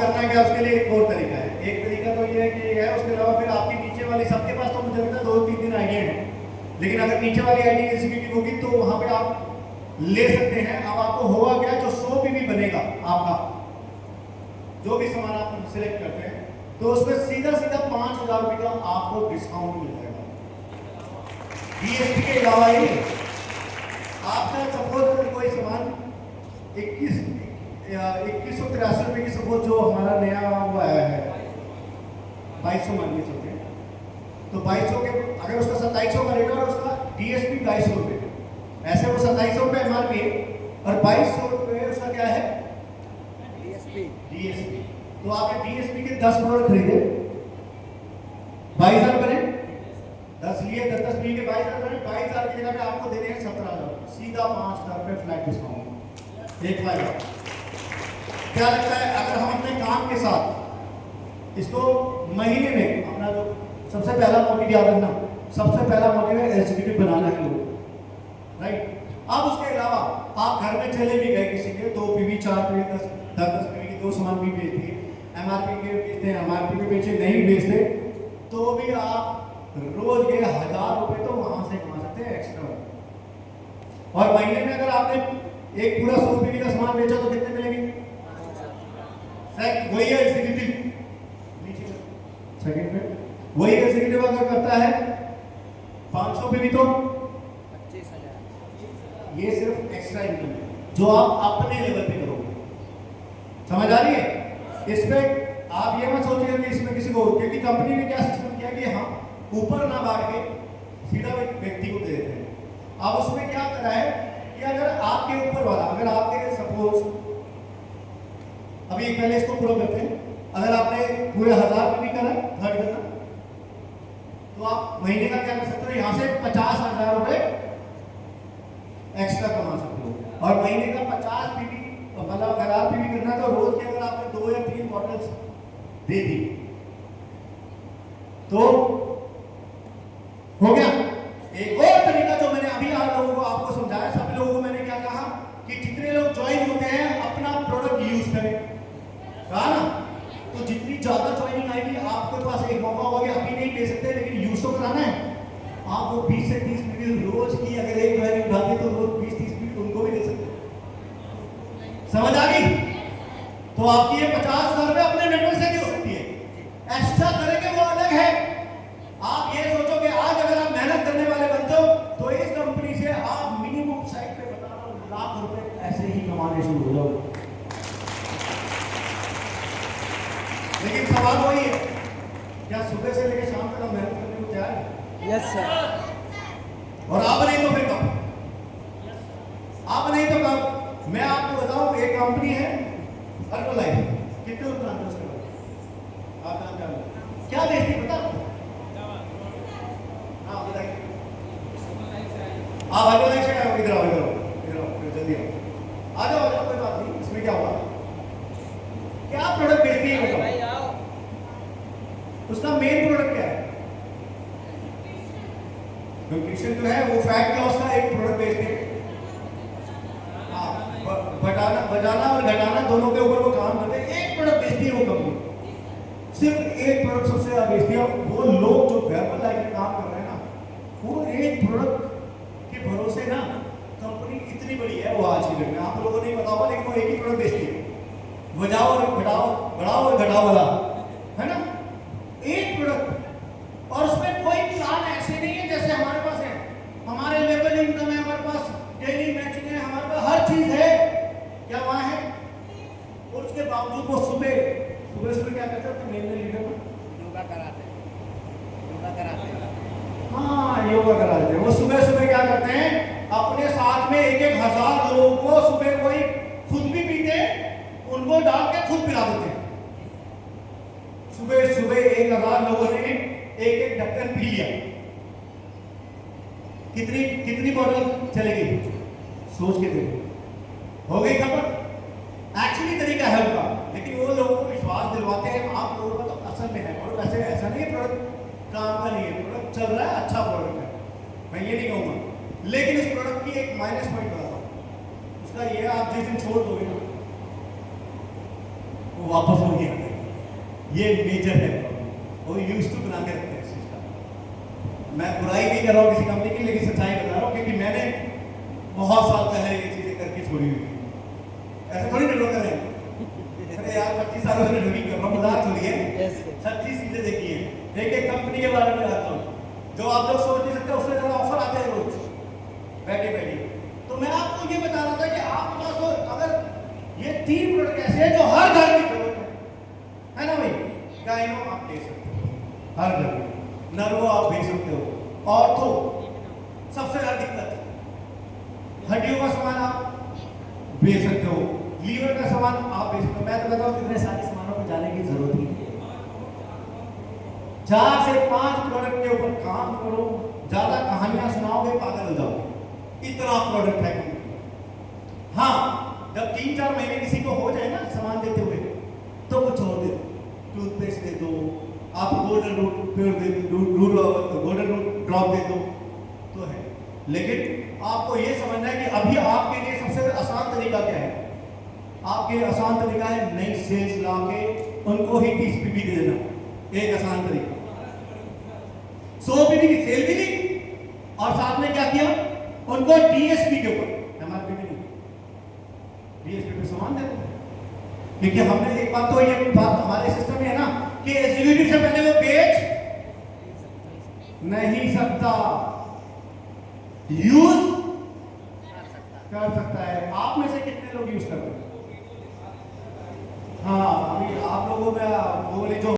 करना है क्या, उसके लिए एक और तरीका है। एक तरीका तो ये है कि है, उसके अलावा फिर आपकी नीचे वाली, सबके पास तो मुझे लगता है 2-3 आइडिया हैं, लेकिन अगर नीचे वाली आईडी एग्जीक्यूटिव होगी तो वहां पे आप ले सकते हैं। अब आपको होगा क्या, जो 100 पीवी बनेगा आपका, जो भी सामान आप सिलेक्ट करते हैं, तो उसमें सीधा सीधा 5,000 रुपए का आपको डिस्काउंट मिल जाएगा जीएसटी के अलावा। ही आपका सपोज अगर कोई सामान 2183 रुपए की, सपोज जो हमारा नया वो आया है 2200 मान लीजिए चलते हैं, तो 2200 के अगर उसका 2700 का रेट और उसका डीएसपी 2200 रुपए, ऐसे वो 2700 रुपए एमआरपी और 2200 रुपए उसका क्या है डीएसपी। तो आपने डीएसपी के 10 प्रोडक्ट खरीदे, 22,000 बने, 10 लिए, 10 लिए के 22,000 बने, 22,000 की जगह पे आपको देने हैं 17,000, सीधा 5,000 रुपए फ्लैट डिस्काउंट, एक फायदा। क्या लगता है अगर हम अपने काम के साथ इसको महीने में, अपना जो सबसे पहला मोटिव याद रखना, सबसे पहला मोटिव है एग्जीक्यूटिव बनाना है लोग, राइट। अब उसके अलावा आप घर में चले भी गए किसी के 2 पीवी 4 पीवी 10 पीवी की 2 सामान भी बेच दिए, एमआरपी के बेचते हैं, एमआरपी के बेचे नहीं बेचते, तो भी आप रोज के 1,000 रुपए तो वहां से कमा सकते हैं एक्स्ट्रा। और महीने में अगर आपने एक पूरा 100 पीवी का सामान बेचा तो कितने मिलेंगे? वही है एग्जीक्यूटिव, सेकंड पे वही एग्जीक्यूटिव अगर करता है 500 पीवी तो 25,000। ये सिर्फ एक्स्ट्रा इनकम है जो आप अपने लेवल पे करोगे, समझ आ रही है? इस पे आप ये मत सोचिए कि इसमें किसी को, क्योंकि कंपनी ने क्या सिस्टम किया कि हम ऊपर ना बांट के सीधा व्यक्ति को दे देते हैं। अब उसमें क्या करा है कि अगर आपके ऊपर वाला, अगर आपके सपोज अभी पहले इसको पूरा करते हैं, अगर आपने पूरे 1,000 पीवी करा थर्ड करना, तो आप महीने का क्या कर सकते हो, यहां से 50,000 रुपए एक्स्ट्रा कमा सकते हो। और महीने का 50 पीवी, मतलब अगर आप पीवी करना तो रोज के अगर आपने 2 या 3 बॉटल्स दे दी तो हो गया। एक और तरीका जो मैंने अभी आप लोगों को आपको समझाया, सब लोगों को मैंने क्या कहा कि जितने लोग ज्वाइन होते हैं अपना प्रोडक्ट यूज करें, कहा ना? तो जितनी ज्यादा ज्वाइनिंग आएगी आपके पास एक मौका होगा, अभी नहीं दे सकते लेकिन यूज तो कराना है। आप वो 20 से 30 मिनट रोज की अगर एक ज्वाइनिंग उठाते तो रोज 20-30 मिनट उनको भी दे सकते। समझ आ गई? तो आपकी ये 50,000 रुपए अपने नेटवर्क से भी हो सकती है। एक्स्ट्रा करेंगे वो अलग है। आप ये सोचो कि आज अगर आप मेहनत करने वाले बनते हो तो इस कंपनी से आप मिनिमम साइड पे बता रहा हूं लाख रुपए ऐसे ही कमाने शुरू हो जाओगे। लेकिन सवाल वही है, क्या सुबह से लेकर शाम तक हम मेहनत करने को तैयार हैं? Yes sir. और आप नहीं तो फिर कब? आप नहीं तो कब? मैं आपको बताऊं, एक कंपनी है हेर्बलाइफ, कितने लोग जानते हैं उसके बारे में? आप जानते हैं क्या बेचती है बता? हाँ बताइए। आप हेर्बलाइफ से आए, इधर आओ इधर आओ इधर आओ, फिर जल्दी आओ, आ जाओ आ जाओ, कोई बात नहीं, इसमें क्या हुआ? क्या प्रोडक्ट बेचती है बताओ? उसका मेन प्रोडक्ट क्या है? न्यूट्रिशन जो है वो फैट लॉस का एक प्रोडक्ट बेचते हैं। बजाना और घटाना दोनों के ऊपर वो काम करते हैं। एक प्रोडक्ट बेचती है वो कंपनी, सिर्फ एक प्रोडक्ट सबसे ज्यादा बेचती है। वो लोग जो हेर्बलाइफ में काम कर रहे हैं ना, वो एक प्रोडक्ट के भरोसे ना, कंपनी इतनी बड़ी है वो आज की डेट में, आप लोगों को नहीं पता होगा लेकिन वो एक ही प्रोडक्ट बेचती है, बजाओ और घटाओ, बढ़ाओ और घटाओ वाला, है ना? एक प्रोडक्ट। और उसमें कोई प्लान ऐसे नहीं है जैसे हमारे पास है। हमारे लेवल इनकम है, हमारे पास डेली मैचिंग है, हमारे पास हर चीज है। क्या वहां है? और उसके बावजूद वो सुबह क्या करते हैं? मेन लीडर योगा कराते हैं। हाँ योगा कराते हैं। वो सुबह क्या करते हैं? अपने साथ में 1,000 लोगों को सुबह कोई खुद भी पीते, उनको डाल के खुद पिला देते हैं। सुबह 1,000 लोगों ने एक ढक्कन पी लिया। कितनी बोतल चलेगी? सोच के देखो, हो गई खबर? एक्चुअली तरीका है उनका, लेकिन वो लोगों को विश्वास दिलवाते हैं आप लोगों का तो असल में है। और वैसे ऐसा नहीं है प्रोडक्ट काम का नहीं है, प्रोडक्ट चल रहा है, अच्छा प्रोडक्ट है, मैं ये नहीं कहूँगा। लेकिन इस प्रोडक्ट की एक माइनस पॉइंट बताता हूँ, उसका ये आप जिस दिन छोड़ दोगे ना, वो वापस वही आ गए। ये मेजर है वो यूज टू बना के रखते हैं सिस्टम। मैं बुराई नहीं कर रहा हूँ किसी कंपनी की, लेकिन सच्चाई बता रहा हूँ क्योंकि मैंने बहुत साल पहले ये चीजें करके छोड़ी हुई थी। ऐसे थोड़ी नेटवर्क करें, अरे यार 25 सालों से नेटवर्किंग कर रहा हूँ, मजाक छोड़िए, Yes, sir. सच्ची चीजें देखी है। एक एक कंपनी के बारे में बताता हूँ जो आप लोग सोच नहीं सकते, उससे ज्यादा ऑफर आते हैं रोज बैठे बैठे। तो मैं आपको ये बता रहा था कि आपके पास अगर ये 3 प्रोडक्ट ऐसे हैं जो हर घर की जरूरत है ना भाई। गाइनो आप ले सकते हो हर घर में, नर्वो आप भेज सकते हो, ऑर्थो सबसे ज्यादा दिक्कत, हड्डियों का सामान आप बेच सकते हो, लीवर का सामान आप बेच सकते हो। मैं तो कहता हूँ कितने सारे सामानों पर जाने की जरूरत ही नहीं है। 4 से 5 प्रोडक्ट के ऊपर काम करो, ज्यादा कहानियां सुनाओगे पागल हो जाओगे, इतना प्रोडक्ट है। हाँ, जब 3-4 महीने किसी को हो जाए ना सामान देते हुए, तो कुछ और दे दो, टूथपेस्ट दे दो, आप गोल्डन रूट प्योर दे दो, गोल्डन रूट ड्रॉप दे दो तो है। लेकिन आपको ये समझना है कि अभी आपके लिए सबसे आसान तरीका क्या है। आपके लिए आसान तरीका है नई सेल्स ला के उनको ही 30 पीपी दे देना, एक आसान तरीका। 100 पीपी की सेल भी दी और साथ में क्या किया, उनको डीएसपी के ऊपर, एमआरपी नहीं, डीएसपी पे सामान दे दो। क्योंकि हमने एक बात तो ये बात हमारे सिस्टम में है ना कि एग्जीक्यूटिव से पहले वो बेच नहीं सकता, यूज कर सकता है। आप में से कितने लोग यूज करते हैं? हाँ, अभी आप लोगों में वो वाली जो